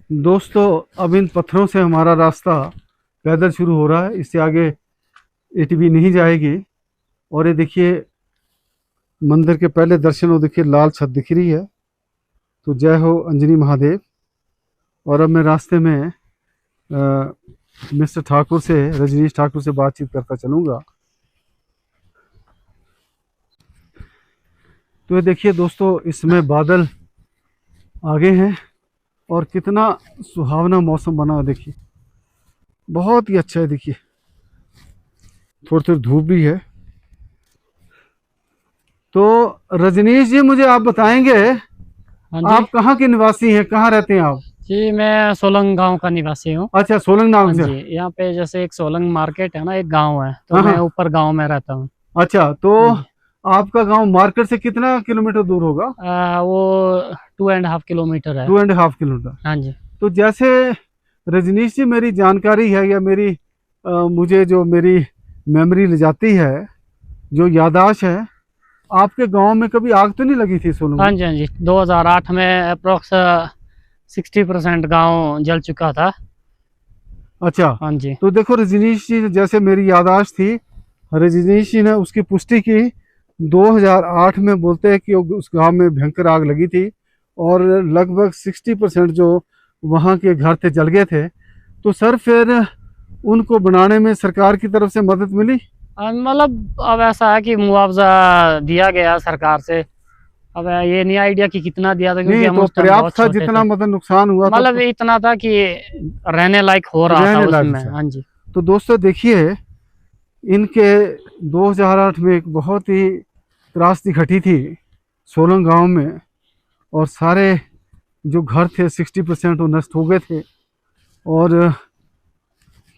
दोस्तों, अब इन पत्थरों से हमारा रास्ता पैदल शुरू हो रहा है। इससे आगे एटीवी नहीं जाएगी। और ये देखिए, मंदिर के पहले दर्शन हो, देखिए लाल छत दिख रही है। तो जय हो अंजनी महादेव। और अब मैं रास्ते में मिस्टर ठाकुर से, रजनीश ठाकुर से बातचीत करता चलूँगा। तो ये देखिए दोस्तों, इसमें बादल आगे हैं और कितना सुहावना मौसम बना है। देखिए बहुत ही अच्छा है। देखिए थोड़ी थोड़ी धूप भी है। तो रजनीश जी, मुझे आप बताएंगे, हाँ जी। आप कहाँ के निवासी हैं, कहाँ रहते हैं आप? जी, मैं सोलंग गांव का निवासी हूँ। अच्छा, सोलंग हाँ नाम से। जी, यहाँ पे जैसे एक सोलंग मार्केट है ना, एक गांव है, तो हाँ मैं हाँ। ऊपर गांव में रहता हूँ। अच्छा, तो हाँ जी। आपका गांव मार्केट से कितना किलोमीटर दूर होगा? वो 2.5 किलोमीटर है। 2.5 किलोमीटर। हाँ जी। तो जैसे रजनीश जी, मेरी जानकारी है या मुझे जो मेरी मेमोरी ले जाती है, जो यादाश्त है, आपके गांव में कभी आग तो नहीं लगी थी सोलंग हाँ में? जी। हाँ जी, 2008 में अप्रोक्स 60% गांव जल चुका था। अच्छा। हाँ जी। तो देखो रजनीश जी, जैसे मेरी यादाश्त थी, रजनीश जी ने उसकी पुष्टि की। 2008 में बोलते हैं कि उस गांव में भयंकर आग लगी थी और लगभग 60% जो वहाँ के घर थे जल गए थे। तो सर, फिर उनको बनाने में सरकार की तरफ से मदद मिली? मतलब अब ऐसा है कि मुआवजा दिया गया सरकार से। अब ये नहीं आइडिया कि कितना दिया था, क्योंकि नहीं, हम तो उस टाइम बहुत पर्याप्त था छोटे जितना थे। मतलब नुकसान हुआ था मतलब तो? इतना था कि रहने लायक हो रहा था रहने लायक उसमें। था। हाँ जी। तो दोस्तों देखिए, इनके 2008 में एक बहुत ही त्रासदी घटी थी सोलंग गांव में। और सारे जो घर थे 60% वो नष्ट हो गए थे। और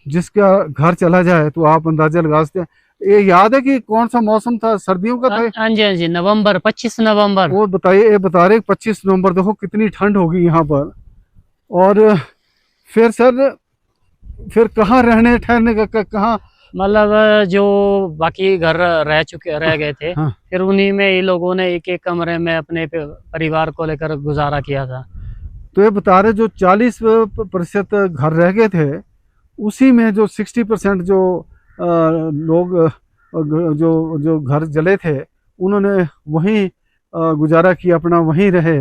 जिसका घर चला जाए तो आप अंदाजा लगा सकते हैं। ये याद है कि कौन सा मौसम था, सर्दियों का था? हाँ जी। हाँ जी, नवंबर, 25 नवंबर। वो बताइए, ये बता रहे 25 नवंबर। देखो कितनी ठंड होगी यहाँ पर। और फिर सर, फिर कहाँ रहने ठहरने का कहाँ? मतलब जो बाकी घर रह गए थे, हाँ। फिर उन्हीं में ये लोगों ने एक एक कमरे में अपने परिवार को लेकर गुजारा किया था। तो ये बता रहे, जो 40% घर रह गए थे, उसी में जो 60% जो लोग जो जो घर जले थे, उन्होंने वहीं गुजारा किया, अपना वहीं रहे।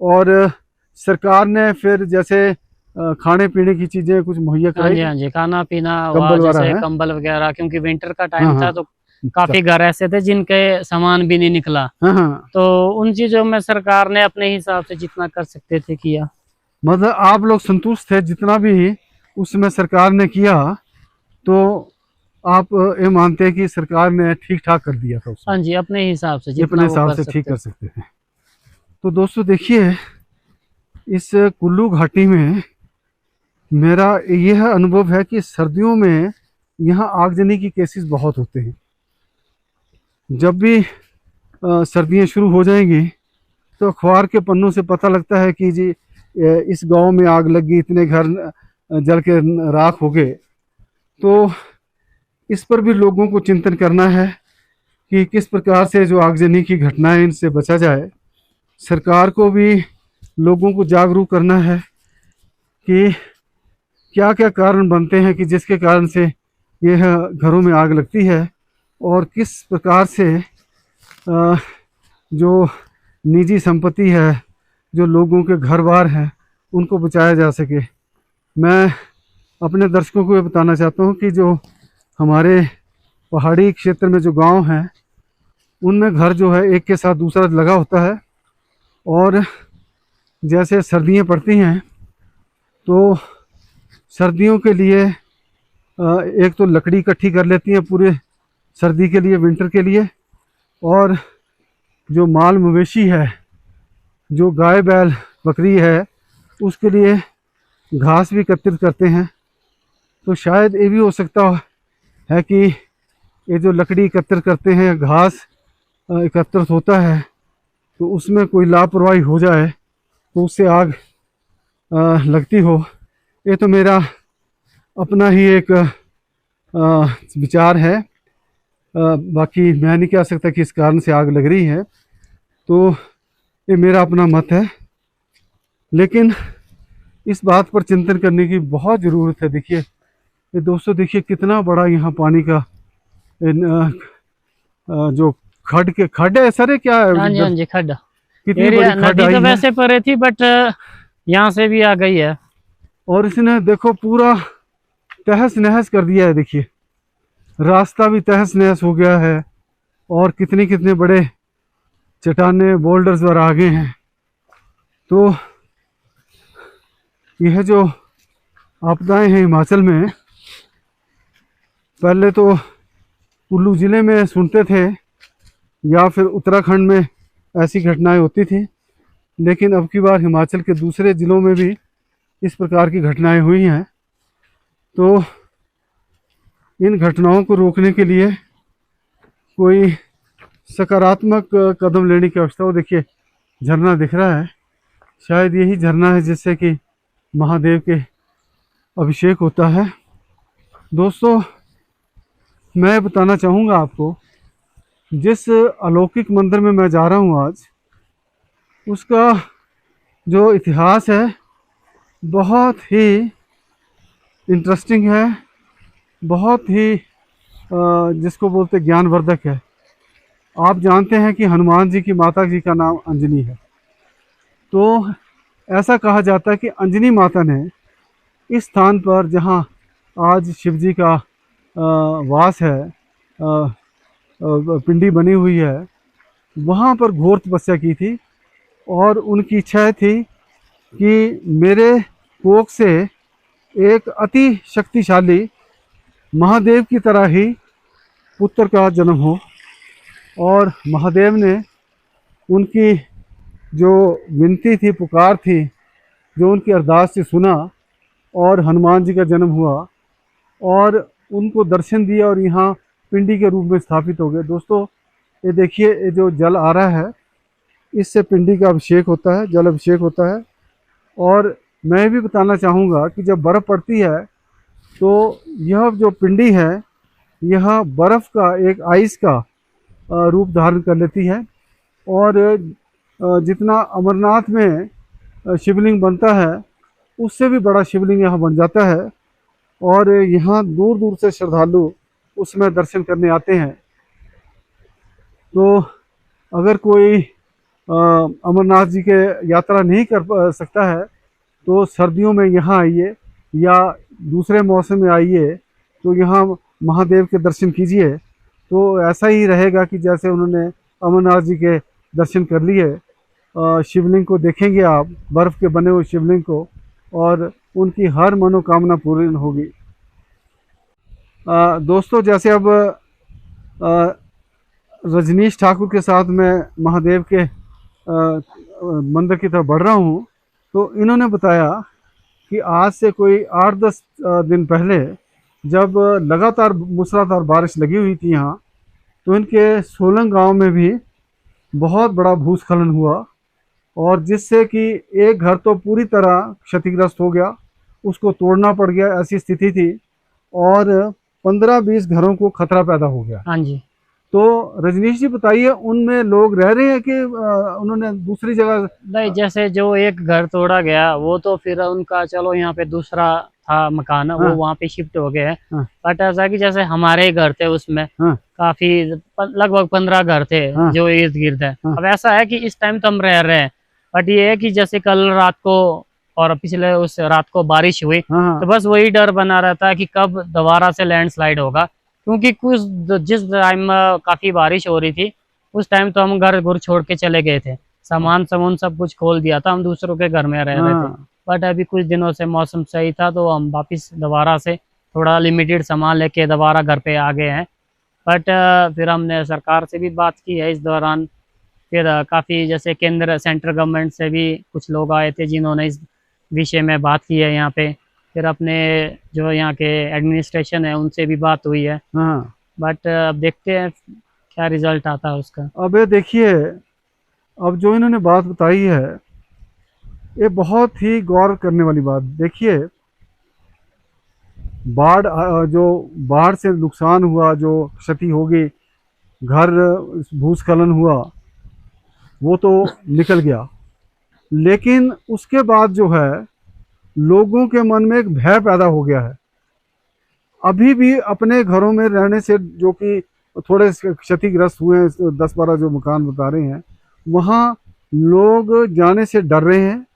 और सरकार ने फिर जैसे खाने पीने की चीज़ें कुछ मुहैया हाँ कराई जी। थी, हाँ जी, खाना पीना हुआ, कंबल वाला जैसे है। कंबल वगैरह, क्योंकि विंटर का हाँ टाइम हाँ। था तो अच्छा। काफी घर ऐसे थे जिनके सामान भी नहीं निकला। हाँ हाँ। तो उन चीजों में सरकार ने अपने हिसाब से जितना कर सकते थे किया। मतलब आप लोग संतुष्ट थे जितना भी उसमें सरकार ने किया? तो आप ये मानते हैं कि सरकार ने ठीक ठाक कर दिया था उसमें? हाँ जी, अपने हिसाब से ये अपने जितना वो हिसाब कर से ठीक सकते कर थे। सकते थे। तो दोस्तों देखिए, इस कुल्लू घाटी में मेरा यह अनुभव है कि सर्दियों में यहाँ आगजनी की केसेस बहुत होते हैं। जब भी सर्दियाँ शुरू हो जाएंगी तो अखबार के पन्नों से पता लगता है कि जी इस गांव में आग लगी, इतने घर जल के राख हो गए। तो इस पर भी लोगों को चिंतन करना है कि किस प्रकार से जो आगजनी की घटनाएं, इनसे बचा जाए। सरकार को भी लोगों को जागरूक करना है कि क्या क्या कारण बनते हैं कि जिसके कारण से यह घरों में आग लगती है, और किस प्रकार से जो निजी संपत्ति है, जो लोगों के घर बार हैं, उनको बचाया जा सके। मैं अपने दर्शकों को ये बताना चाहता हूँ कि जो हमारे पहाड़ी क्षेत्र में जो गांव हैं, उनमें घर जो है एक के साथ दूसरा लगा होता है। और जैसे सर्दियाँ पड़ती हैं तो सर्दियों के लिए एक तो लकड़ी इकट्ठी कर लेती हैं पूरे सर्दी के लिए, विंटर के लिए। और जो माल मवेशी है, जो गाय बैल बकरी है, उसके लिए घास भी एकत्रित करते हैं। तो शायद ये भी हो सकता है कि ये जो लकड़ी एकत्रित करते हैं, घास एकत्रित होता है, तो उसमें कोई लापरवाही हो जाए तो उससे आग लगती हो। ये तो मेरा अपना ही एक विचार है। बाकी मैं नहीं कह सकता कि इस कारण से आग लग रही है। तो ये मेरा अपना मत है। लेकिन इस बात पर चिंतन करने की बहुत ज़रूरत है। देखिए ये दोस्तों, देखिए कितना बड़ा यहाँ पानी का जो खड है सर, ये क्या है? हाँ जी, हाँ जी, खड्डा कितनी एरिया। बड़ी खड नदी आई तो है। वैसे परे थी, बट यहाँ से भी आ गई है। और इसने देखो पूरा तहस नहस कर दिया है। देखिए रास्ता भी तहस नहस हो गया है, और कितने कितने बड़े चट्टाने बोल्डर्स और आगे हैं। तो यह जो आपदाएं हैं हिमाचल में, पहले तो कुल्लू ज़िले में सुनते थे या फिर उत्तराखंड में ऐसी घटनाएं होती थी, लेकिन अब की बार हिमाचल के दूसरे ज़िलों में भी इस प्रकार की घटनाएं हुई हैं। तो इन घटनाओं को रोकने के लिए कोई सकारात्मक कदम लेने की आवश्यकता हो। देखिए झरना दिख रहा है, शायद यही झरना है जिससे कि महादेव के अभिषेक होता है। दोस्तों मैं बताना चाहूँगा आपको, जिस अलौकिक मंदिर में मैं जा रहा हूँ आज, उसका जो इतिहास है बहुत ही इंटरेस्टिंग है, बहुत ही जिसको बोलते ज्ञानवर्धक है। आप जानते हैं कि हनुमान जी की माता जी का नाम अंजनी है। तो ऐसा कहा जाता है कि अंजनी माता ने इस स्थान पर, जहाँ आज शिव जी का वास है, पिंडी बनी हुई है, वहाँ पर घोर तपस्या की थी। और उनकी इच्छा थी कि मेरे कोख से एक अति शक्तिशाली महादेव की तरह ही पुत्र का जन्म हो। और महादेव ने उनकी जो विनती थी, पुकार थी, जो उनकी अरदास थी, सुना, और हनुमान जी का जन्म हुआ और उनको दर्शन दिया, और यहाँ पिंडी के रूप में स्थापित हो गए। दोस्तों ये देखिए, ये जो जल आ रहा है, इससे पिंडी का अभिषेक होता है, जल अभिषेक होता है। और मैं भी बताना चाहूँगा कि जब बर्फ़ पड़ती है तो यह जो पिंडी है, यह बर्फ़ का, एक आइस का रूप धारण कर लेती है। और जितना अमरनाथ में शिवलिंग बनता है, उससे भी बड़ा शिवलिंग यहाँ बन जाता है। और यहाँ दूर दूर से श्रद्धालु उसमें दर्शन करने आते हैं। तो अगर कोई अमरनाथ जी के यात्रा नहीं कर सकता है, तो सर्दियों में यहाँ आइए या दूसरे मौसम में आइए, तो यहाँ महादेव के दर्शन कीजिए। तो ऐसा ही रहेगा कि जैसे उन्होंने अमरनाथ जी के दर्शन कर लिए। शिवलिंग को देखेंगे आप, बर्फ़ के बने हुए शिवलिंग को, और उनकी हर मनोकामना पूर्ण होगी। दोस्तों जैसे अब रजनीश ठाकुर के साथ मैं महादेव के मंदिर की तरफ बढ़ रहा हूँ, तो इन्होंने बताया कि आज से कोई 8-10 दिन पहले जब लगातार मूसलाधार बारिश लगी हुई थी यहाँ, तो इनके सोलंग गांव में भी बहुत बड़ा भूस्खलन हुआ, और जिससे कि एक घर तो पूरी तरह क्षतिग्रस्त हो गया, उसको तोड़ना पड़ गया, ऐसी स्थिति थी। और 15-20 घरों को खतरा पैदा हो गया। हाँ जी। तो रजनीश जी बताइए, उनमें लोग रह रहे हैं कि उन्होंने दूसरी जगह? नहीं, जैसे जो एक घर तोड़ा गया वो तो फिर उनका, चलो यहाँ पे दूसरा था मकान, हाँ। वो वहाँ पे शिफ्ट हो गए हैं। हाँ। बट ऐसा कि जैसे हमारे घर थे उसमें हाँ। काफी लगभग 15 घर थे। हाँ। जो इर्द गिर्द है। हाँ। अब ऐसा है कि इस टाइम तो हम रह रहे हैं, बट ये है कि जैसे कल रात को और पिछले उस रात को बारिश हुई, हाँ। तो बस वही डर बना रहता है कि कब दोबारा से लैंडस्लाइड होगा। क्योंकि जिस टाइम काफी बारिश हो रही थी, उस टाइम तो हम घर घुर छोड़ के चले गए थे, सामान सब कुछ खोल दिया था, हम दूसरों के घर में रह रहे थे। बट अभी कुछ दिनों से मौसम सही था, तो हम वापिस दोबारा से थोड़ा लिमिटेड सामान लेके दोबारा घर पे आ गए हैं। बट फिर हमने सरकार से भी बात की है इस दौरान। फिर काफ़ी जैसे केंद्र सेंट्रल गवर्नमेंट से भी कुछ लोग आए थे जिन्होंने इस विषय में बात की है यहाँ पे। फिर अपने जो यहाँ के एडमिनिस्ट्रेशन है उनसे भी बात हुई है। हाँ। बट अब देखते हैं क्या रिजल्ट आता है उसका। अब ये देखिए, अब जो इन्होंने बात बताई है, ये बहुत ही गौर करने वाली बात। देखिए जो बाढ़ से नुकसान हुआ, जो क्षति होगी, घर भूस्खलन हुआ, वो तो निकल गया, लेकिन उसके बाद जो है लोगों के मन में एक भय पैदा हो गया है। अभी भी अपने घरों में रहने से, जो कि थोड़े क्षतिग्रस्त हुए हैं, 10-12 जो मकान बता रहे हैं, वहाँ लोग जाने से डर रहे हैं।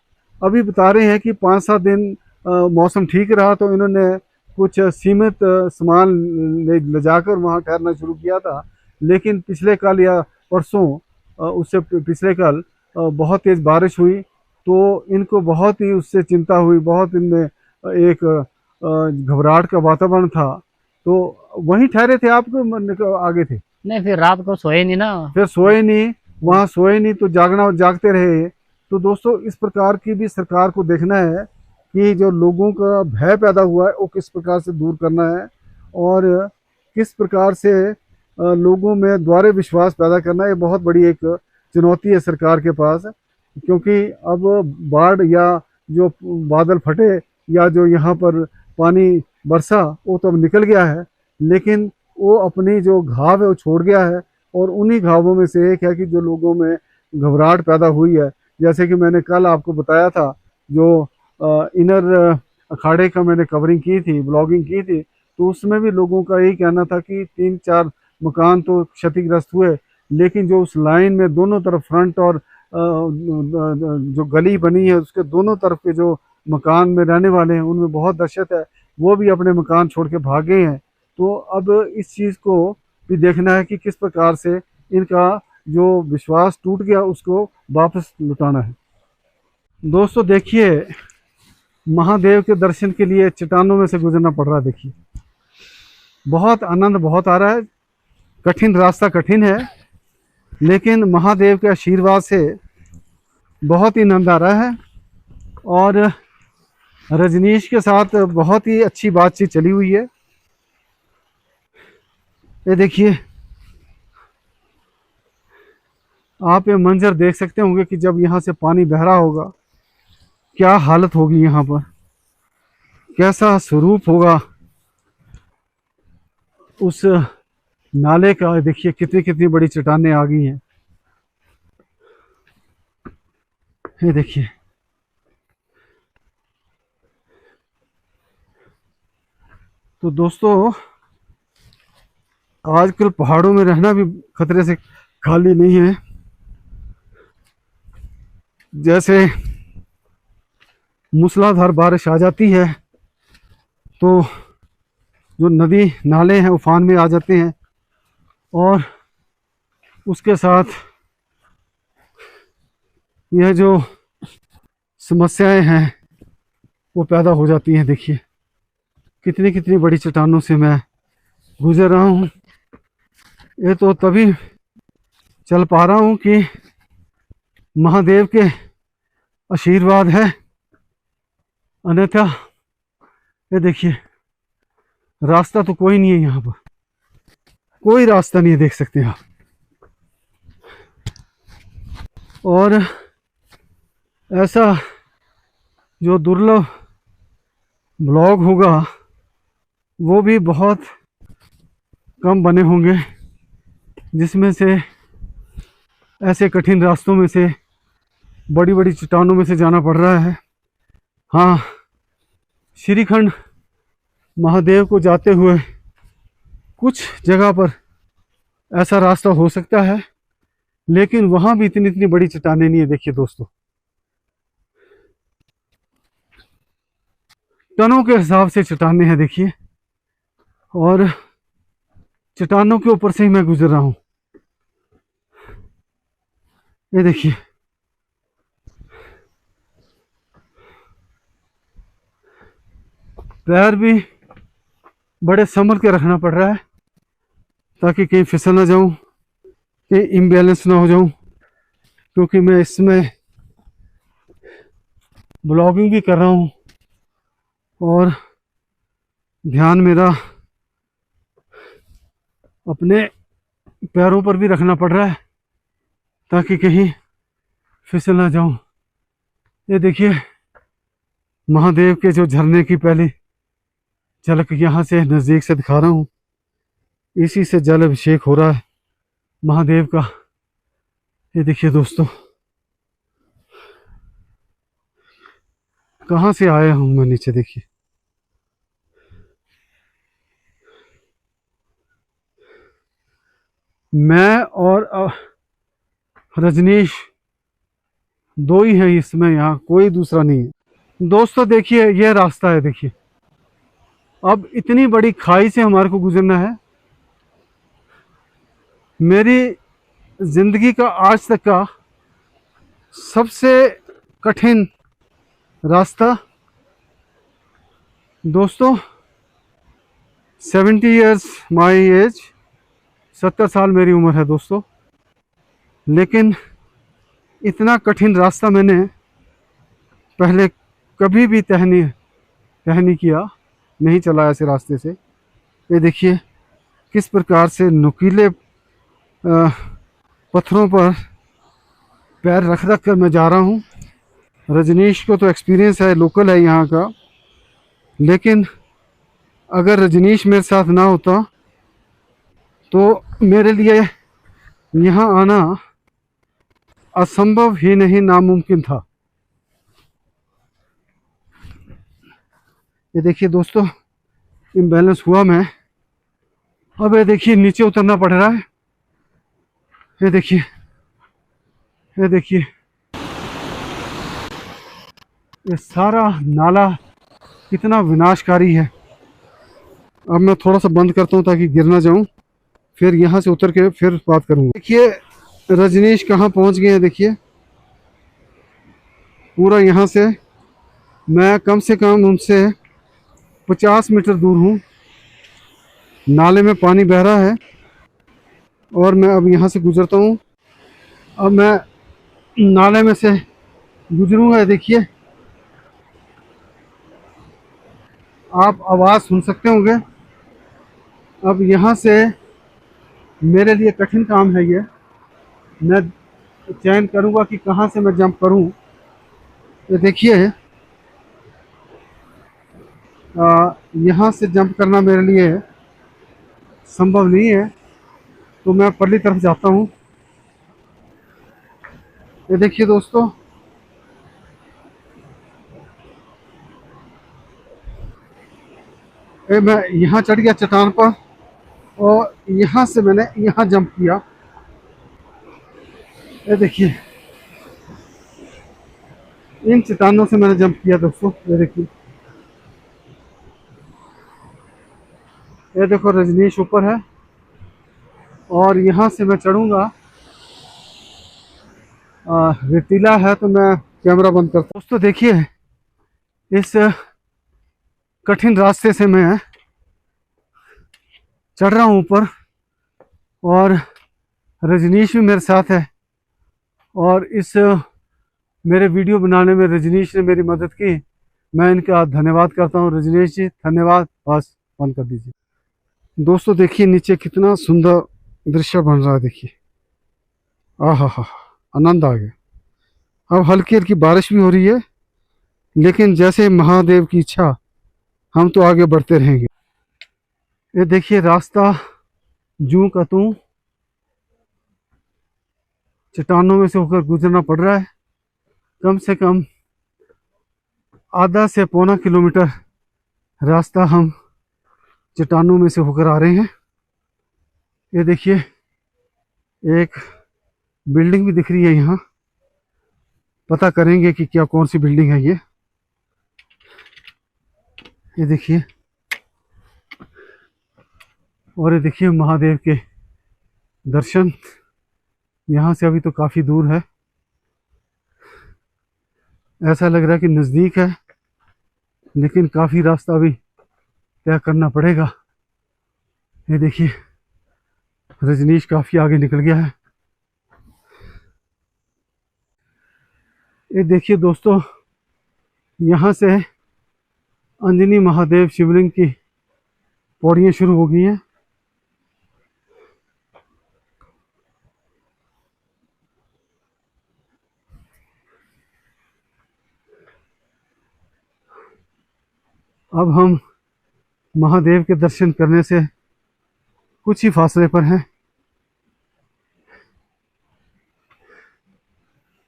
अभी बता रहे हैं कि 5-7 दिन मौसम ठीक रहा तो इन्होंने कुछ सीमित सामान ले जाकर वहाँ ठहरना शुरू किया था, लेकिन पिछले कल या परसों, उससे पिछले कल बहुत तेज़ बारिश हुई, तो इनको बहुत ही उससे चिंता हुई, बहुत इनमें एक घबराहट का वातावरण था। तो वहीं ठहरे थे, आपको आगे थे? नहीं, फिर रात को सोए नहीं ना। फिर सोए नहीं, वहाँ सोए नहीं तो जागते रहे। तो दोस्तों, इस प्रकार की भी सरकार को देखना है कि जो लोगों का भय पैदा हुआ है वो किस प्रकार से दूर करना है, और किस प्रकार से लोगों में द्वारे विश्वास पैदा करना है। ये बहुत बड़ी एक चुनौती है सरकार के पास, क्योंकि अब बाढ़ या जो बादल फटे या जो यहाँ पर पानी बरसा वो तो अब निकल गया है, लेकिन वो अपनी जो घाव है वो छोड़ गया है। और उन्हीं घावों में से एक है कि जो लोगों में घबराहट पैदा हुई है। जैसे कि मैंने कल आपको बताया था, जो इनर अखाड़े का मैंने कवरिंग की थी, ब्लॉगिंग की थी, तो उसमें भी लोगों का यही कहना था कि 3-4 मकान तो क्षतिग्रस्त हुए, लेकिन जो उस लाइन में दोनों तरफ फ्रंट और जो गली बनी है उसके दोनों तरफ के जो मकान में रहने वाले हैं उनमें बहुत दहशत है, वो भी अपने मकान छोड़ के भागे हैं। तो अब इस चीज़ को भी देखना है कि किस प्रकार से इनका जो विश्वास टूट गया उसको वापस लुटाना है। दोस्तों देखिए, महादेव के दर्शन के लिए चट्टानों में से गुजरना पड़ रहा है। देखिए, बहुत आनंद बहुत आ रहा है। कठिन रास्ता कठिन है, लेकिन महादेव के आशीर्वाद से बहुत ही आनंद आ रहा है। और रजनीश के साथ बहुत ही अच्छी बातचीत चली हुई है। ये देखिए, आप ये मंजर देख सकते होंगे कि जब यहाँ से पानी बह रहा होगा क्या हालत होगी, यहाँ पर कैसा स्वरूप होगा उस नाले का। देखिए कितनी कितनी बड़ी चट्टानें आ गई हैं। ये देखिए, तो दोस्तों आजकल पहाड़ों में रहना भी खतरे से खाली नहीं है। जैसे मूसलाधार बारिश आ जाती है तो जो नदी नाले हैं उफान में आ जाते हैं, और उसके साथ यह जो समस्याएं हैं वो पैदा हो जाती हैं। देखिए कितनी कितनी बड़ी चट्टानों से मैं गुजर रहा हूँ। ये तो तभी चल पा रहा हूँ कि महादेव के आशीर्वाद है, अन्यथा ये देखिए रास्ता तो कोई नहीं है, यहाँ पर कोई रास्ता नहीं है, देख सकते हैं आप। और ऐसा जो दुर्लभ ब्लॉग होगा वो भी बहुत कम बने होंगे जिसमें से ऐसे कठिन रास्तों में से बड़ी बड़ी चट्टानों में से जाना पड़ रहा है। हाँ, श्रीखंड महादेव को जाते हुए कुछ जगह पर ऐसा रास्ता हो सकता है, लेकिन वहां भी इतनी इतनी बड़ी चट्टानें नहीं है। देखिए दोस्तों, टनों के हिसाब से चट्टानें हैं। देखिए, और चट्टानों के ऊपर से ही मैं गुजर रहा हूं। ये देखिए, पैर भी बड़े संभल के रखना पड़ रहा है ताकि कहीं फिसल ना जाऊं, कहीं इम्बैलेंस ना हो जाऊं, क्योंकि मैं इसमें ब्लॉगिंग भी कर रहा हूं और ध्यान मेरा अपने पैरों पर भी रखना पड़ रहा है ताकि कहीं फिसल ना जाऊं। ये देखिए, महादेव के जो झरने की पहली झलक यहाँ से नज़दीक से दिखा रहा हूँ। इसी से जल अभिषेक हो रहा है महादेव का। ये देखिए दोस्तों, कहाँ से आया हूँ मैं नीचे, देखिए। मैं और रजनीश दो ही हैं इसमें, यहाँ कोई दूसरा नहीं है। दोस्तों देखिए, यह रास्ता है, देखिए। अब इतनी बड़ी खाई से हमारे को गुजरना है। मेरी जिंदगी का आज तक का सबसे कठिन रास्ता। दोस्तों 70 ईयर्स माई एज, 70 साल मेरी उम्र है दोस्तों, लेकिन इतना कठिन रास्ता मैंने पहले कभी भी तय नहीं किया, नहीं चला ऐसे रास्ते से। ये देखिए किस प्रकार से नुकीले पत्थरों पर पैर रख रख कर मैं जा रहा हूँ। रजनीश को तो एक्सपीरियंस है, लोकल है यहाँ का, लेकिन अगर रजनीश मेरे साथ ना होता तो मेरे लिए यहाँ आना असंभव ही नहीं, नामुमकिन था। ये देखिए दोस्तों, इम्बैलेंस हुआ मैं। अब ये देखिए नीचे उतरना पड़ रहा है। ये देखिए, ये देखिए, ये सारा नाला कितना विनाशकारी है। अब मैं थोड़ा सा बंद करता हूँ ताकि गिर ना जाऊँ, फिर यहाँ से उतर के फिर बात करूँगा। देखिए रजनीश कहाँ पहुँच गए हैं, देखिए। पूरा यहाँ से मैं कम से कम उनसे 50 मीटर दूर हूँ। नाले में पानी बह रहा है और मैं अब यहाँ से गुजरता हूँ। अब मैं नाले में से गुजरूंगा। देखिए आप आवाज़ सुन सकते होंगे। अब यहाँ से मेरे लिए कठिन काम है ये। मैं चयन करूँगा कि कहाँ से मैं जंप करूँ। ये देखिए यहाँ से जंप करना मेरे लिए संभव नहीं है, तो मैं परली तरफ जाता हूँ। ये देखिए दोस्तों, मैं यहाँ चढ़ गया चट्टान पर और यहाँ से मैंने यहाँ जंप किया। ये देखिए इन चट्टानों से मैंने जंप किया दोस्तों। ये देखिए, ये देखो रजनीश ऊपर है और यहाँ से मैं चढ़ूँगा। रेतीला है तो मैं कैमरा बंद करता हूँ। दोस्तों देखिए, इस कठिन रास्ते से मैं चढ़ रहा हूँ ऊपर और रजनीश भी मेरे साथ है। और इस मेरे वीडियो बनाने में रजनीश ने मेरी मदद की, मैं इनका धन्यवाद करता हूँ। रजनीश जी धन्यवाद। बस बंद कर दीजिए। दोस्तों देखिए नीचे कितना सुंदर दृश्य बन रहा है, देखिए। आहा हा, आनंद आ गया। अब हल्की हल्की बारिश भी हो रही है, लेकिन जैसे महादेव की इच्छा हम तो आगे बढ़ते रहेंगे। ये देखिए रास्ता जूं का तूं चट्टानों में से होकर गुजरना पड़ रहा है। कम से कम आधा से पौना किलोमीटर रास्ता हम चट्टानों में से होकर आ रहे हैं। ये देखिए एक बिल्डिंग भी दिख रही है यहाँ। पता करेंगे कि क्या कौन सी बिल्डिंग है ये। ये देखिए, और ये देखिए महादेव के दर्शन। यहाँ से अभी तो काफ़ी दूर है, ऐसा लग रहा है कि नज़दीक है, लेकिन काफ़ी रास्ता भी तय करना पड़ेगा। ये देखिए रजनीश काफ़ी आगे निकल गया है। ये देखिए दोस्तों, यहाँ से अंजनी महादेव शिवलिंग की पौड़ियाँ शुरू हो गई हैं। अब हम महादेव के दर्शन करने से कुछ ही फासले पर हैं।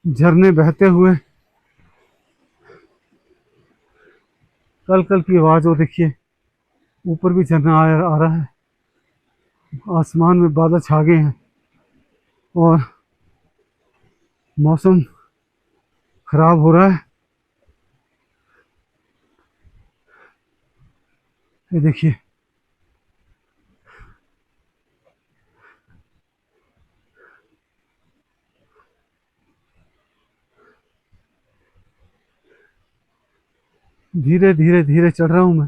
झरने बहते हुए कल कल की आवाज़। वो देखिए ऊपर भी झरना आ रहा है, आसमान में बादल छा गए हैं और मौसम खराब हो रहा है। ये देखिए धीरे धीरे धीरे चढ़ रहा हूँ मैं।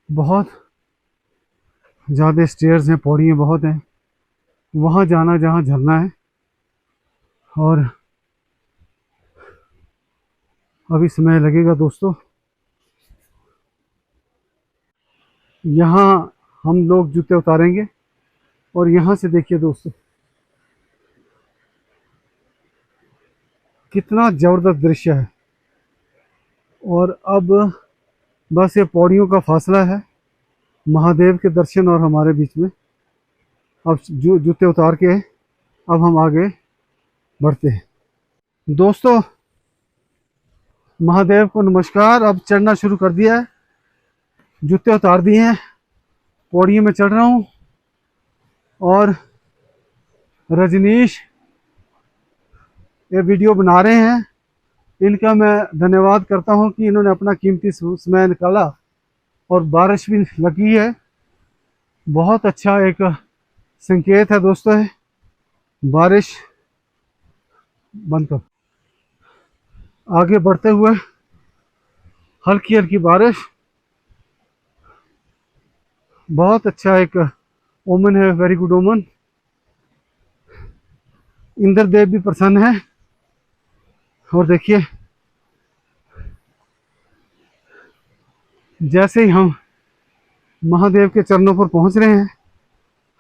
बहुत ज़्यादा स्टेयर्स हैं, पौड़ियाँ बहुत हैं। वहाँ जाना जहाँ झरना है। और अभी समय लगेगा दोस्तों। यहाँ हम लोग जूते उतारेंगे और यहाँ से देखिए दोस्तों कितना ज़बरदस्त दृश्य है। और अब बस ये पौड़ियों का फासला है महादेव के दर्शन और हमारे बीच में। अब जूते उतार के अब हम आगे बढ़ते हैं। दोस्तों महादेव को नमस्कार। अब चढ़ना शुरू कर दिया है, जूते उतार दिए हैं, पौड़ियों में चढ़ रहा हूँ। और रजनीश ये वीडियो बना रहे हैं, इनका मैं धन्यवाद करता हूँ कि इन्होंने अपना कीमती समय निकाला। और बारिश भी लगी है, बहुत अच्छा एक संकेत है दोस्तों है। बारिश बंद कर, आगे बढ़ते हुए हल्की हल्की बारिश, बहुत अच्छा एक ओमन है, वेरी गुड ओमन। इंद्रदेव भी प्रसन्न है। और देखिए जैसे ही हम महादेव के चरणों पर पहुंच रहे हैं,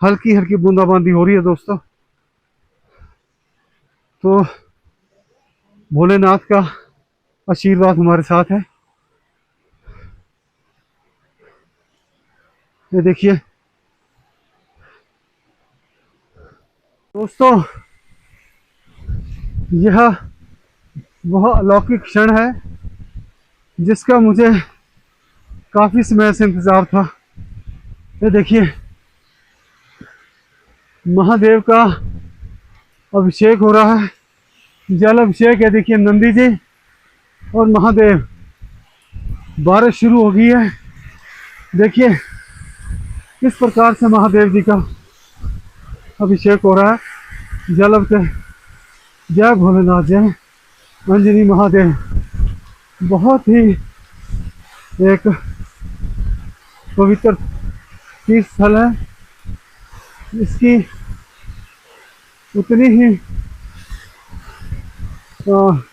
हल्की हल्की बूंदाबांदी हो रही है दोस्तों। तो भोलेनाथ का आशीर्वाद हमारे साथ है। ये देखिए दोस्तों, यह वह अलौकिक क्षण है जिसका मुझे काफी समय से इंतजार था। ये देखिए महादेव का अभिषेक हो रहा है, जल अभिषेक है। देखिए नंदी जी और महादेव, बारिश शुरू हो गई है। देखिए किस प्रकार से महादेव जी का अभिषेक हो रहा है, जल अभिषेक। जय भोलेनाथ, जय अंजनी महादेव। बहुत ही एक पवित्र तीर्थ स्थल है, इसकी उतनी ही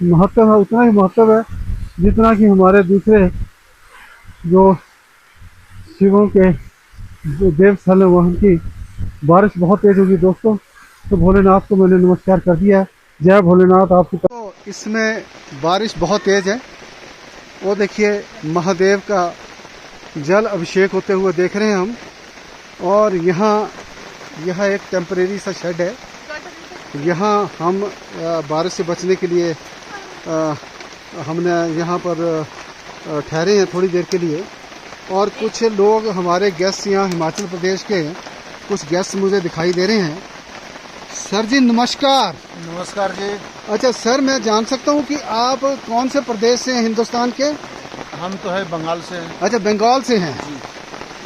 महत्व है, उतना ही महत्व है जितना कि हमारे दूसरे जो शिवों के जो देव स्थल है वहाँ की। बारिश बहुत तेज होगी दोस्तों, तो भोलेनाथ को मैंने नमस्कार कर दिया है। जय भोलेनाथ। आपकी तो इसमें बारिश बहुत तेज है। वो देखिए महादेव का जल अभिषेक होते हुए देख रहे हैं हम। और यहाँ यह एक टेम्परेरी सा शेड है, यहाँ हम बारिश से बचने के लिए हमने यहाँ पर ठहरे हैं थोड़ी देर के लिए। और कुछ लोग हमारे गेस्ट यहाँ हिमाचल प्रदेश के कुछ गेस्ट मुझे दिखाई दे रहे हैं। सर जी नमस्कार। नमस्कार जी। अच्छा सर, मैं जान सकता हूँ कि आप कौन से प्रदेश से हैं हिंदुस्तान के? हम तो है बंगाल से हैं। अच्छा बंगाल से हैं जी।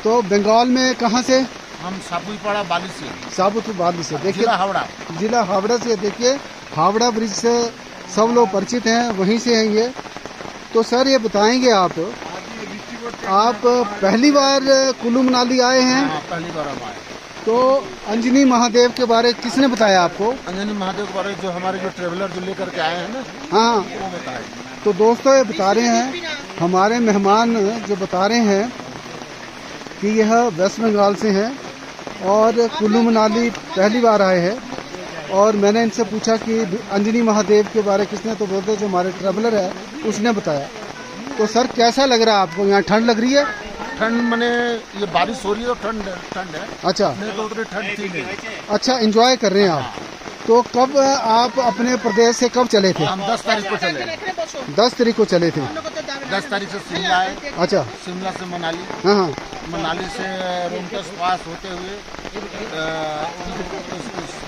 तो बंगाल में कहाँ से? हम साबुईपाड़ा बाली से। साबुईपाड़ा से। देखिए हावड़ा, जिला हावड़ा से। देखिए हावड़ा ब्रिज से सब लोग परिचित हैं, वहीं से हैं ये। तो सर ये बताएंगे आप पहली बार कुल्लू मनाली आए हैं? हाँ, पहली बार हम आए। तो अंजनी महादेव के बारे किसने बताया आपको? अंजनी महादेव के बारे जो हमारे जो ट्रेवलर जो लेकर के आए हैं ना, हाँ वो बताए। तो दोस्तों ये बता रहे हैं, हमारे मेहमान जो बता रहे हैं कि यह वेस्ट बंगाल से हैं और कुल्लू मनाली पहली बार आए हैं। और मैंने इनसे पूछा कि अंजनी महादेव के बारे किसने, तो बोलते जो हमारे ट्रेवलर है उसने बताया। तो सर कैसा लग रहा है आपको? यहाँ ठंड लग रही है? ठंड मने ये बारिश हो रही है तो ठंड है। अच्छा, नहीं तो उतनी ठंड थी नहीं। अच्छा एंजॉय कर रहे हैं आप। तो कब आप अपने प्रदेश से कब चले थे? हम 10 तारीख को चले। 10 तारीख को चले थे। 10 तारीख से शिमला है, अच्छा, शिमला से मनाली, हाँ हाँ, मनाली से रोहतक पास होते हुए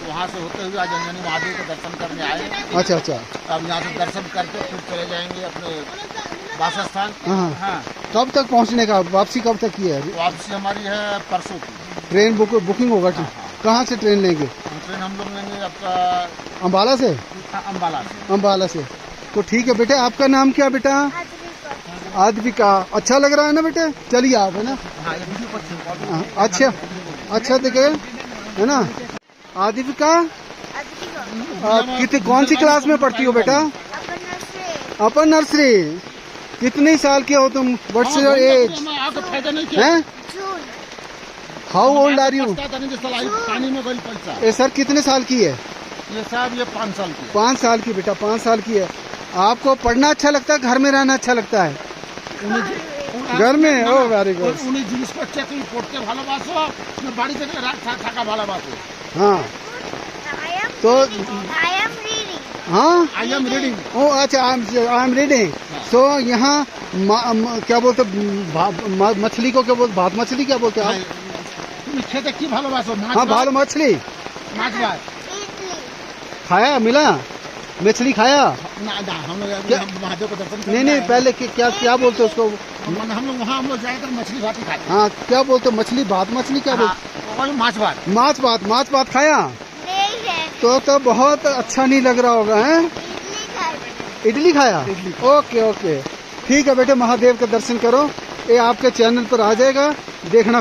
वहाँ से होते हुए आज अंजनी महादेव के दर्शन करने आए। अच्छा अच्छा, अब यहाँ से दर्शन करके फिर चले जाएंगे अपने वासस्थान। हाँ हाँ, कब तक पहुँचने का, वापसी कब तक की है? वापसी हमारी है परसों की। ट्रेन बुकिंग होगा? कहाँ से ट्रेन लेंगे? ट्रेन हम लोग लेंगे आपका अम्बाला से? अम्बाला से। अम्बाला से। तो ठीक है बेटे, आपका नाम क्या बेटा? आदविका। अच्छा लग रहा है ना बेटे? चलिए आप, है ना? हाँ, ये वीडियो पर हाँ, अच्छा अच्छा देखे, है ना? आदविका, कौन सी क्लास में पढ़ती हो बेटा? Upper nursery. कितने साल के हो तुम? What's your age? हैं? How old are you? पानी में गई पैसा। ए सर, कितने साल की है? ये साहब ये 5 साल की। 5 साल की बेटा, 5 साल की है। आपको पढ़ना अच्छा लगता है, घर में रहना अच्छा लगता है? घर में। ओ वेरी गुड। उन्हें জিনিস পড়তে তুমি পড়তে ভালোবাসো না বাড়িতে থাকা ভালোবাসো? हाँ तो हाँ, आई एम रीडिंग। ओ अच्छा, आई एम रीडिंग। सो यहाँ क्या बोलते, मछली को क्या बोलते, भात मछली क्या बोलते हैं आप? তুমি খেতে কি ভালোবাসো? মাছ हाँ, भालो मछली माछ भात। खाया, मिला मछली खाया? ना ना, हम लोग महादेव को दर्शन नहीं नहीं, पहले क्या बोलते उसको? हम लोग वहाँ ज्यादातर मछली भात ही खाते हैं। हाँ, क्या बोलते, मछली भात मछली क्या बोलते? वही माछ भात। माछ भात खाया? तो बहुत अच्छा नहीं लग रहा होगा, है? इडली खाया? ओके ओके, ठीक है बेटे, महादेव का दर्शन करो। ये आपके चैनल पर आ जाएगा, देखना।